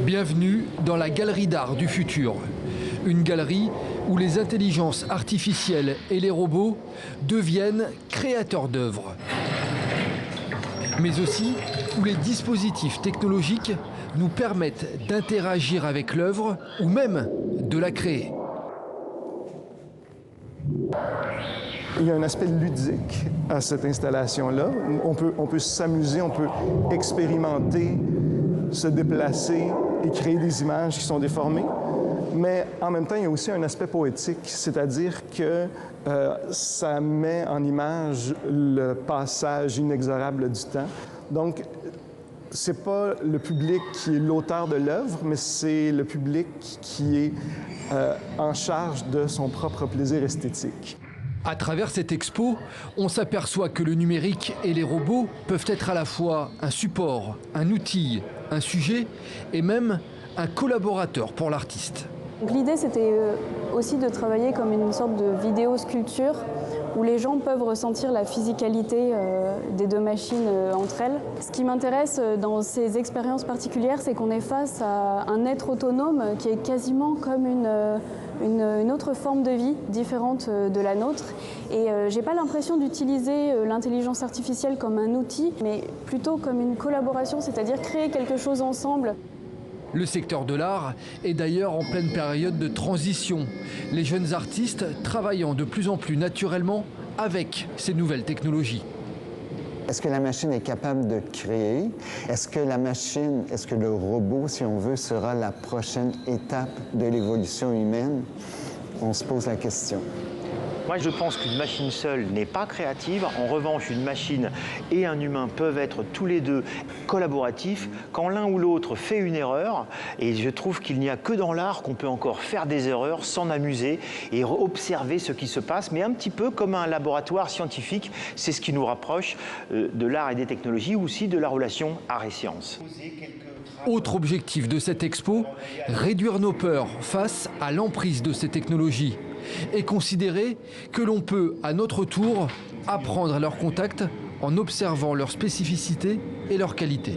Bienvenue dans la galerie d'art du futur. Une galerie où les intelligences artificielles et les robots deviennent créateurs d'œuvres. Mais aussi où les dispositifs technologiques nous permettent d'interagir avec l'œuvre ou même de la créer. Il y a un aspect ludique à cette installation-là. On peut s'amuser, on peut expérimenter, se déplacer et créer des images qui sont déformées. Mais en même temps, il y a aussi un aspect poétique, c'est-à-dire que ça met en image le passage inexorable du temps. Donc, c'est pas le public qui est l'auteur de l'œuvre, mais c'est le public qui est en charge de son propre plaisir esthétique. À travers cette expo, on s'aperçoit que le numérique et les robots peuvent être à la fois un support, un outil, un sujet et même un collaborateur pour l'artiste. L'idée, c'était aussi de travailler comme une sorte de vidéo-sculpture où les gens peuvent ressentir la physicalité des deux machines entre elles. Ce qui m'intéresse dans ces expériences particulières, c'est qu'on est face à un être autonome qui est quasiment comme une autre forme de vie différente de la nôtre. Et j'ai pas l'impression d'utiliser l'intelligence artificielle comme un outil, mais plutôt comme une collaboration, c'est-à-dire créer quelque chose ensemble. Le secteur de l'art est d'ailleurs en pleine période de transition. Les jeunes artistes travaillant de plus en plus naturellement avec ces nouvelles technologies. Est-ce que la machine est capable de créer? Est-ce que le robot, si on veut, sera la prochaine étape de l'évolution humaine? On se pose la question. Moi, je pense qu'une machine seule n'est pas créative. En revanche, une machine et un humain peuvent être tous les deux collaboratifs quand l'un ou l'autre fait une erreur. Et je trouve qu'il n'y a que dans l'art qu'on peut encore faire des erreurs, s'en amuser et observer ce qui se passe. Mais un petit peu comme un laboratoire scientifique, c'est ce qui nous rapproche de l'art et des technologies, ou aussi de la relation art et sciences. Autre objectif de cette expo, réduire nos peurs face à l'emprise de ces technologies et considérer que l'on peut, à notre tour, apprendre à leur contact en observant leurs spécificités et leurs qualités.